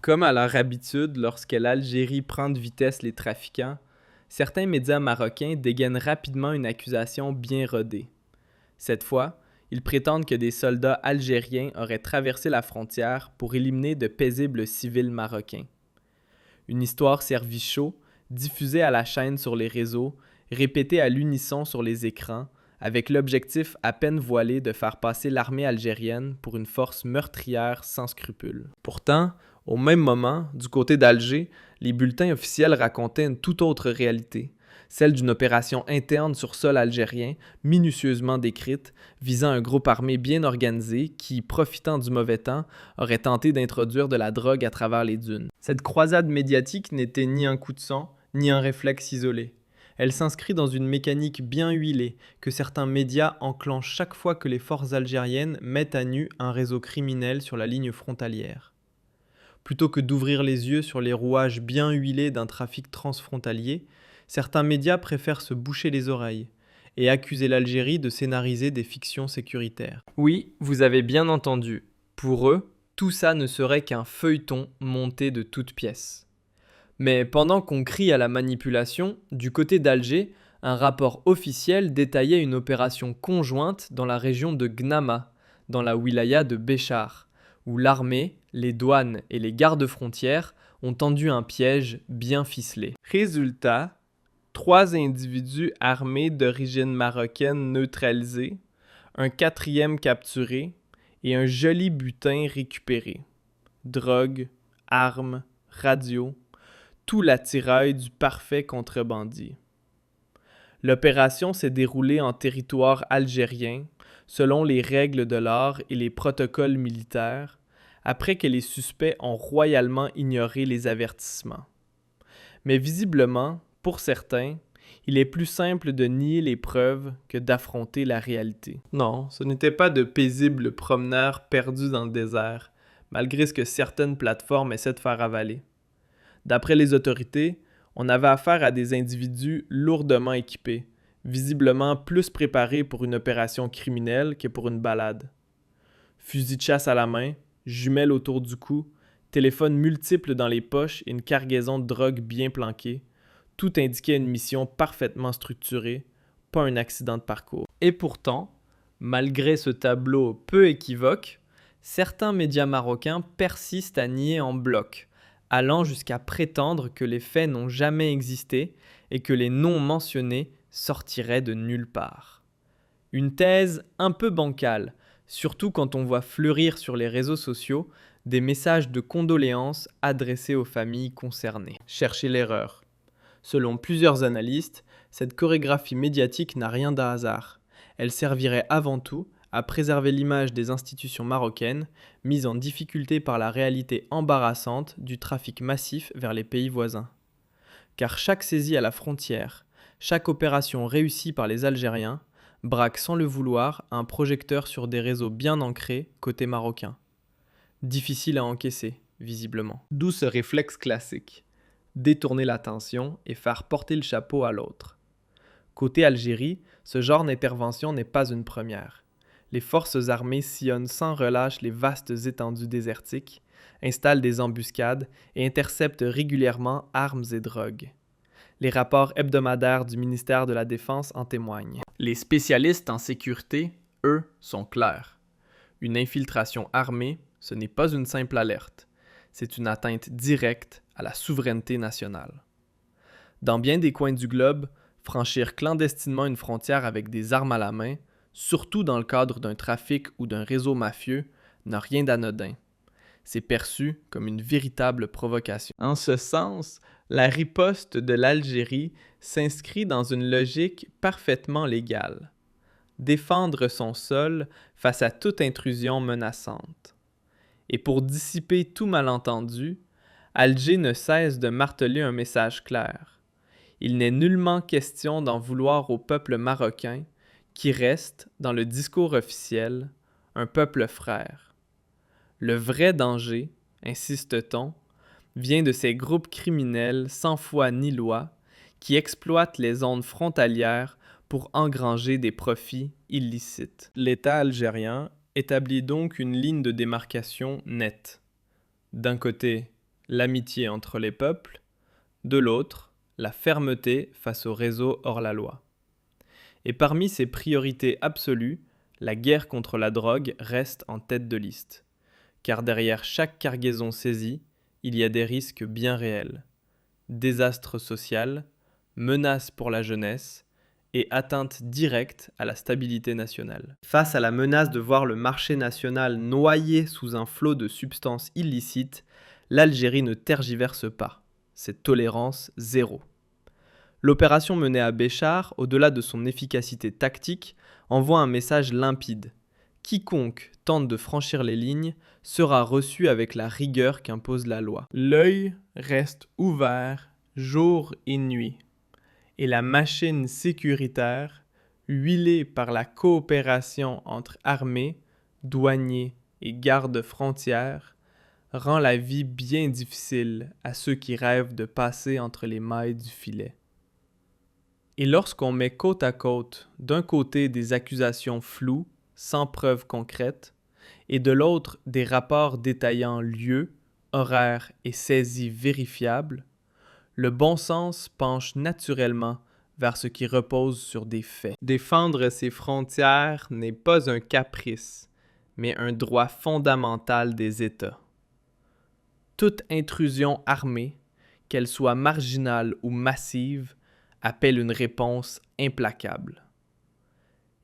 Comme à leur habitude, lorsque l'Algérie prend de vitesse les trafiquants, certains médias marocains dégainent rapidement une accusation bien rodée. Cette fois, ils prétendent que des soldats algériens auraient traversé la frontière pour éliminer de paisibles civils marocains. Une histoire servie chaud, diffusée à la chaîne sur les réseaux, répétée à l'unisson sur les écrans, avec l'objectif à peine voilé de faire passer l'armée algérienne pour une force meurtrière sans scrupules. Pourtant, au même moment, du côté d'Alger, les bulletins officiels racontaient une toute autre réalité, celle d'une opération interne sur sol algérien, minutieusement décrite, visant un groupe armé bien organisé qui, profitant du mauvais temps, aurait tenté d'introduire de la drogue à travers les dunes. Cette croisade médiatique n'était ni un coup de sang, ni un réflexe isolé. Elle s'inscrit dans une mécanique bien huilée que certains médias enclenchent chaque fois que les forces algériennes mettent à nu un réseau criminel sur la ligne frontalière. Plutôt que d'ouvrir les yeux sur les rouages bien huilés d'un trafic transfrontalier, certains médias préfèrent se boucher les oreilles et accuser l'Algérie de scénariser des fictions sécuritaires. Oui, vous avez bien entendu. Pour eux, tout ça ne serait qu'un feuilleton monté de toutes pièces. Mais pendant qu'on crie à la manipulation, du côté d'Alger, un rapport officiel détaillait une opération conjointe dans la région de Gnama, dans la wilaya de Béchar, où l'armée, les douanes et les gardes-frontières ont tendu un piège bien ficelé. Résultat, 3 individus armés d'origine marocaine neutralisés, un 4e capturé et un joli butin récupéré. Drogue, armes, radio, tout l'attirail du parfait contrebandier. L'opération s'est déroulée en territoire algérien, selon les règles de l'art et les protocoles militaires, après que les suspects ont royalement ignoré les avertissements. Mais visiblement, pour certains, il est plus simple de nier les preuves que d'affronter la réalité. Non, ce n'étaient pas de paisibles promeneurs perdus dans le désert, malgré ce que certaines plateformes essaient de faire avaler. D'après les autorités, on avait affaire à des individus lourdement équipés, visiblement plus préparés pour une opération criminelle que pour une balade. Fusil de chasse à la main, jumelles autour du cou, téléphones multiples dans les poches et une cargaison de drogue bien planquée, tout indiquait une mission parfaitement structurée, pas un accident de parcours. Et pourtant, malgré ce tableau peu équivoque, certains médias marocains persistent à nier en bloc, allant jusqu'à prétendre que les faits n'ont jamais existé et que les noms mentionnés sortiraient de nulle part. Une thèse un peu bancale, surtout quand on voit fleurir sur les réseaux sociaux des messages de condoléances adressés aux familles concernées. Cherchez l'erreur. Selon plusieurs analystes, cette chorégraphie médiatique n'a rien d'un hasard. Elle servirait avant tout à préserver l'image des institutions marocaines, mises en difficulté par la réalité embarrassante du trafic massif vers les pays voisins. Car chaque saisie à la frontière, chaque opération réussie par les Algériens, braque sans le vouloir un projecteur sur des réseaux bien ancrés côté marocain. Difficile à encaisser, visiblement. D'où ce réflexe classique, détourner l'attention et faire porter le chapeau à l'autre. Côté Algérie, ce genre d'intervention n'est pas une première. Les forces armées sillonnent sans relâche les vastes étendues désertiques, installent des embuscades et interceptent régulièrement armes et drogues. Les rapports hebdomadaires du ministère de la Défense en témoignent. Les spécialistes en sécurité, eux, sont clairs. Une infiltration armée, ce n'est pas une simple alerte. C'est une atteinte directe à la souveraineté nationale. Dans bien des coins du globe, franchir clandestinement une frontière avec des armes à la main, surtout dans le cadre d'un trafic ou d'un réseau mafieux, n'a rien d'anodin. C'est perçu comme une véritable provocation. En ce sens, la riposte de l'Algérie s'inscrit dans une logique parfaitement légale. Défendre son sol face à toute intrusion menaçante. Et pour dissiper tout malentendu, Alger ne cesse de marteler un message clair. Il n'est nullement question d'en vouloir au peuple marocain, qui reste, dans le discours officiel, un peuple frère. Le vrai danger, insiste-t-on, vient de ces groupes criminels sans foi ni loi qui exploitent les zones frontalières pour engranger des profits illicites. L'État algérien établit donc une ligne de démarcation nette. D'un côté, l'amitié entre les peuples, de l'autre, la fermeté face au réseau hors-la-loi. Et parmi ces priorités absolues, la guerre contre la drogue reste en tête de liste. Car derrière chaque cargaison saisie, il y a des risques bien réels. Désastre social, menaces pour la jeunesse et atteinte directe à la stabilité nationale. Face à la menace de voir le marché national noyé sous un flot de substances illicites, l'Algérie ne tergiverse pas. C'est tolérance zéro. L'opération menée à Béchar, au-delà de son efficacité tactique, envoie un message limpide. Quiconque tente de franchir les lignes sera reçu avec la rigueur qu'impose la loi. L'œil reste ouvert jour et nuit, et la machine sécuritaire, huilée par la coopération entre armées, douaniers et gardes frontières, rend la vie bien difficile à ceux qui rêvent de passer entre les mailles du filet. Et lorsqu'on met côte à côte, d'un côté des accusations floues, sans preuves concrètes, et de l'autre des rapports détaillant lieux, horaires et saisies vérifiables, le bon sens penche naturellement vers ce qui repose sur des faits. Défendre ses frontières n'est pas un caprice, mais un droit fondamental des États. Toute intrusion armée, qu'elle soit marginale ou massive, appelle une réponse implacable.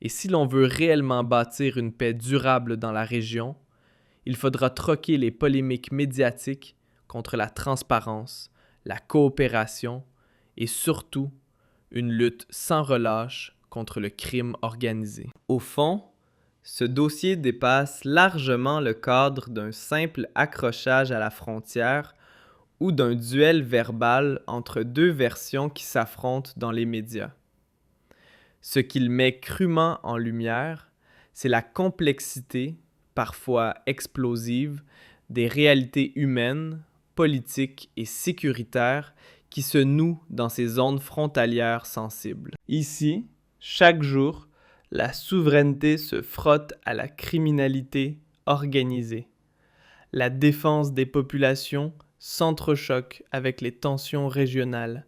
Et si l'on veut réellement bâtir une paix durable dans la région, il faudra troquer les polémiques médiatiques contre la transparence, la coopération et surtout une lutte sans relâche contre le crime organisé. Au fond, ce dossier dépasse largement le cadre d'un simple accrochage à la frontière ou d'un duel verbal entre deux versions qui s'affrontent dans les médias. Ce qu'il met crûment en lumière, c'est la complexité, parfois explosive, des réalités humaines, politiques et sécuritaires qui se nouent dans ces zones frontalières sensibles. Ici, chaque jour, la souveraineté se frotte à la criminalité organisée. La défense des populations s'entrechoque avec les tensions régionales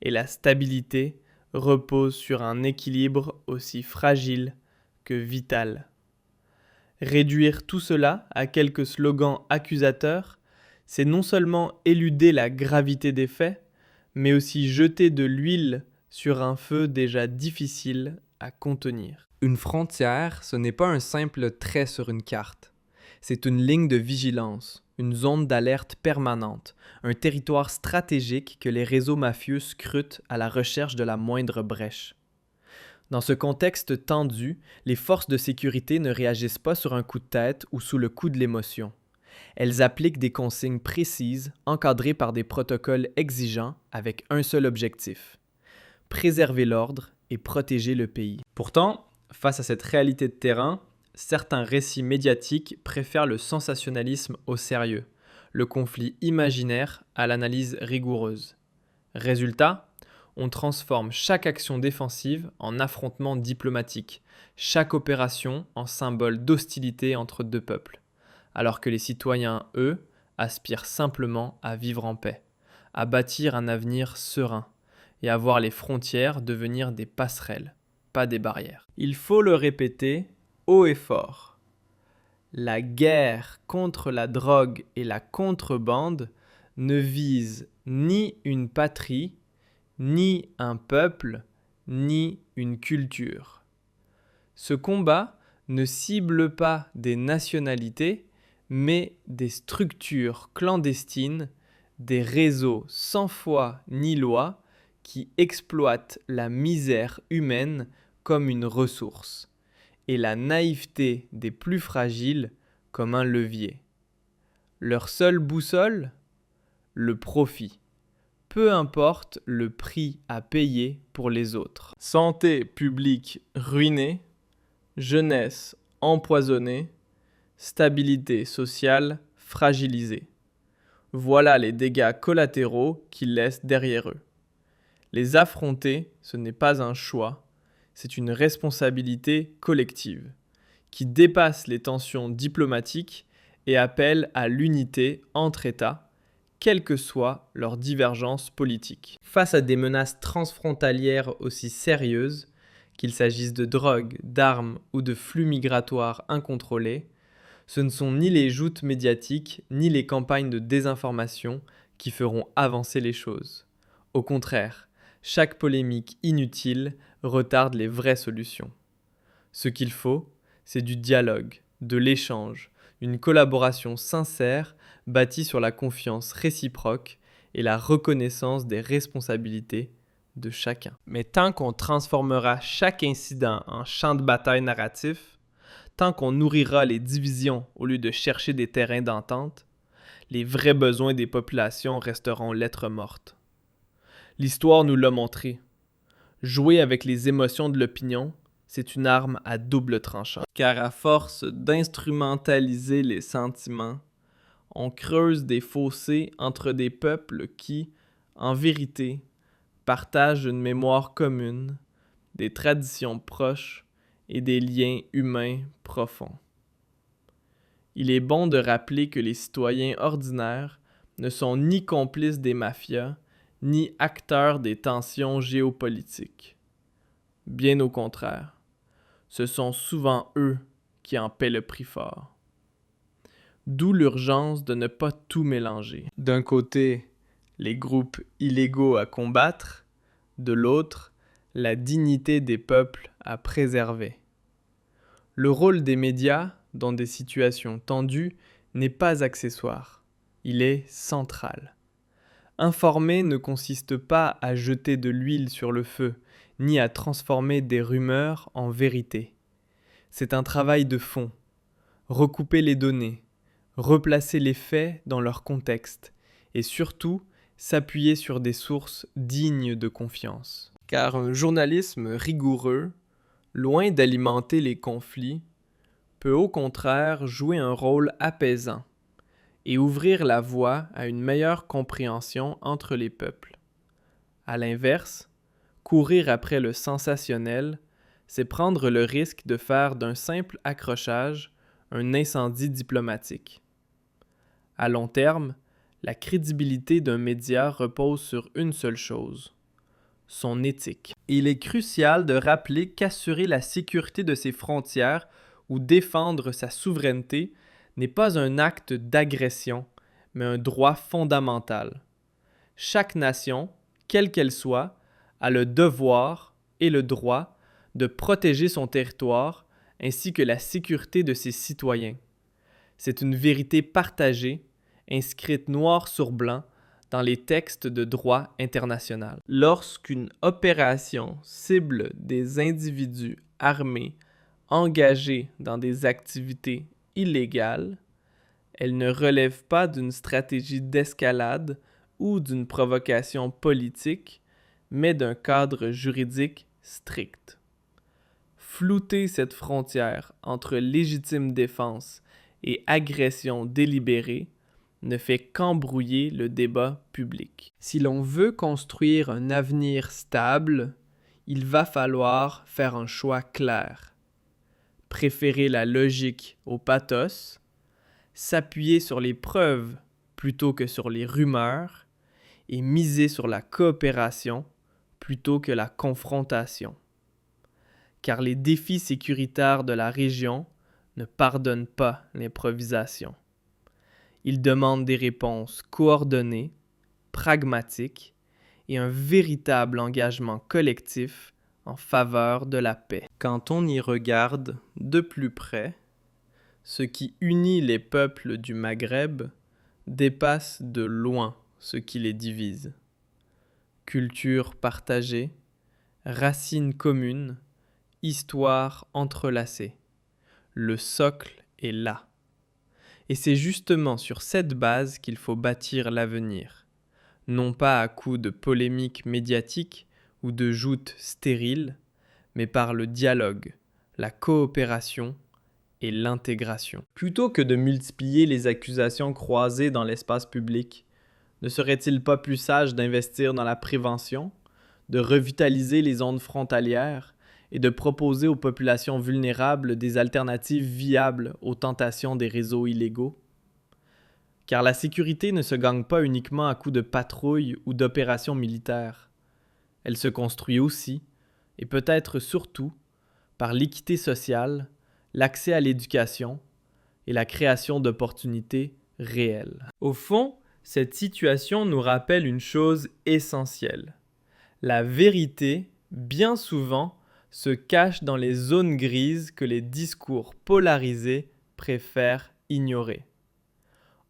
et la stabilité repose sur un équilibre aussi fragile que vital. Réduire tout cela à quelques slogans accusateurs, c'est non seulement éluder la gravité des faits, mais aussi jeter de l'huile sur un feu déjà difficile à contenir. Une frontière, ce n'est pas un simple trait sur une carte. C'est une ligne de vigilance, une zone d'alerte permanente, un territoire stratégique que les réseaux mafieux scrutent à la recherche de la moindre brèche. Dans ce contexte tendu, les forces de sécurité ne réagissent pas sur un coup de tête ou sous le coup de l'émotion. Elles appliquent des consignes précises, encadrées par des protocoles exigeants, avec un seul objectif: préserver l'ordre et protéger le pays. Pourtant, face à cette réalité de terrain, certains récits médiatiques préfèrent le sensationnalisme au sérieux, le conflit imaginaire à l'analyse rigoureuse. Résultat, on transforme chaque action défensive en affrontement diplomatique, chaque opération en symbole d'hostilité entre deux peuples, alors que les citoyens, eux, aspirent simplement à vivre en paix, à bâtir un avenir serein et à voir les frontières devenir des passerelles, pas des barrières. Il faut le répéter haut et fort. La guerre contre la drogue et la contrebande ne vise ni une patrie, ni un peuple, ni une culture. Ce combat ne cible pas des nationalités, mais des structures clandestines, des réseaux sans foi ni loi qui exploitent la misère humaine comme une ressource et la naïveté des plus fragiles comme un levier. Leur seule boussole ? Le profit. Peu importe le prix à payer pour les autres. Santé publique ruinée, jeunesse empoisonnée, stabilité sociale fragilisée. Voilà les dégâts collatéraux qu'ils laissent derrière eux. Les affronter, ce n'est pas un choix, c'est une responsabilité collective qui dépasse les tensions diplomatiques et appelle à l'unité entre États, quelles que soient leurs divergences politiques. Face à des menaces transfrontalières aussi sérieuses, qu'il s'agisse de drogue, d'armes ou de flux migratoires incontrôlés, ce ne sont ni les joutes médiatiques ni les campagnes de désinformation qui feront avancer les choses. Au contraire, chaque polémique inutile retarde les vraies solutions. Ce qu'il faut, c'est du dialogue, de l'échange, une collaboration sincère bâtie sur la confiance réciproque et la reconnaissance des responsabilités de chacun. Mais tant qu'on transformera chaque incident en champ de bataille narratif, tant qu'on nourrira les divisions au lieu de chercher des terrains d'entente, les vrais besoins des populations resteront lettres mortes. L'histoire nous l'a montré. Jouer avec les émotions de l'opinion, c'est une arme à double tranchant. Car à force d'instrumentaliser les sentiments, on creuse des fossés entre des peuples qui, en vérité, partagent une mémoire commune, des traditions proches et des liens humains profonds. Il est bon de rappeler que les citoyens ordinaires ne sont ni complices des mafias, ni acteurs des tensions géopolitiques. Bien au contraire, ce sont souvent eux qui en paient le prix fort. D'où l'urgence de ne pas tout mélanger. D'un côté, les groupes illégaux à combattre, de l'autre, la dignité des peuples à préserver. Le rôle des médias dans des situations tendues n'est pas accessoire, il est central. Informer ne consiste pas à jeter de l'huile sur le feu, ni à transformer des rumeurs en vérité. C'est un travail de fond. Recouper les données, replacer les faits dans leur contexte et surtout s'appuyer sur des sources dignes de confiance. Car un journalisme rigoureux, loin d'alimenter les conflits, peut au contraire jouer un rôle apaisant et ouvrir la voie à une meilleure compréhension entre les peuples. À l'inverse, courir après le sensationnel, c'est prendre le risque de faire d'un simple accrochage un incendie diplomatique. À long terme, la crédibilité d'un média repose sur une seule chose, son éthique. Il est crucial de rappeler qu'assurer la sécurité de ses frontières ou défendre sa souveraineté n'est pas un acte d'agression, mais un droit fondamental. Chaque nation, quelle qu'elle soit, a le devoir et le droit de protéger son territoire ainsi que la sécurité de ses citoyens. C'est une vérité partagée, inscrite noir sur blanc dans les textes de droit international. Lorsqu'une opération cible des individus armés engagés dans des activités illégales, elle ne relève pas d'une stratégie d'escalade ou d'une provocation politique, mais d'un cadre juridique strict. Flouter cette frontière entre légitime défense et agression délibérée ne fait qu'embrouiller le débat public. Si l'on veut construire un avenir stable, il va falloir faire un choix clair. Préférer la logique au pathos, s'appuyer sur les preuves plutôt que sur les rumeurs et miser sur la coopération plutôt que la confrontation. Car les défis sécuritaires de la région ne pardonnent pas l'improvisation. Ils demandent des réponses coordonnées, pragmatiques et un véritable engagement collectif en faveur de la paix. Quand on y regarde de plus près, ce qui unit les peuples du Maghreb dépasse de loin ce qui les divise. Culture partagée, racines communes, histoire entrelacée. Le socle est là. Et c'est justement sur cette base qu'il faut bâtir l'avenir. Non pas à coups de polémiques médiatiques ou de joutes stériles, mais par le dialogue, la coopération et l'intégration. Plutôt que de multiplier les accusations croisées dans l'espace public, ne serait-il pas plus sage d'investir dans la prévention, de revitaliser les zones frontalières et de proposer aux populations vulnérables des alternatives viables aux tentations des réseaux illégaux? car la sécurité ne se gagne pas uniquement à coups de patrouilles ou d'opérations militaires. Elle se construit aussi, et peut-être surtout, par l'équité sociale, l'accès à l'éducation et la création d'opportunités réelles. Au fond, cette situation nous rappelle une chose essentielle. La vérité, bien souvent, se cache dans les zones grises que les discours polarisés préfèrent ignorer.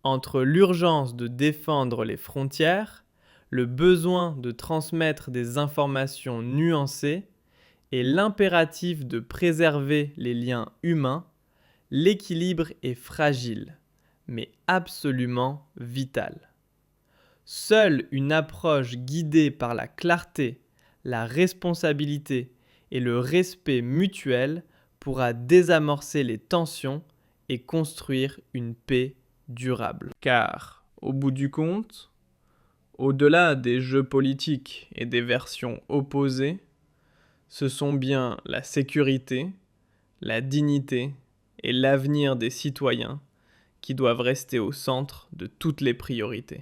Entre l'urgence de défendre les frontières, le besoin de transmettre des informations nuancées et l'impératif de préserver les liens humains, l'équilibre est fragile, mais absolument vital. Seule une approche guidée par la clarté, la responsabilité et le respect mutuel pourra désamorcer les tensions et construire une paix durable. Car, au bout du compte, au-delà des jeux politiques et des versions opposées, ce sont bien la sécurité, la dignité et l'avenir des citoyens qui doivent rester au centre de toutes les priorités.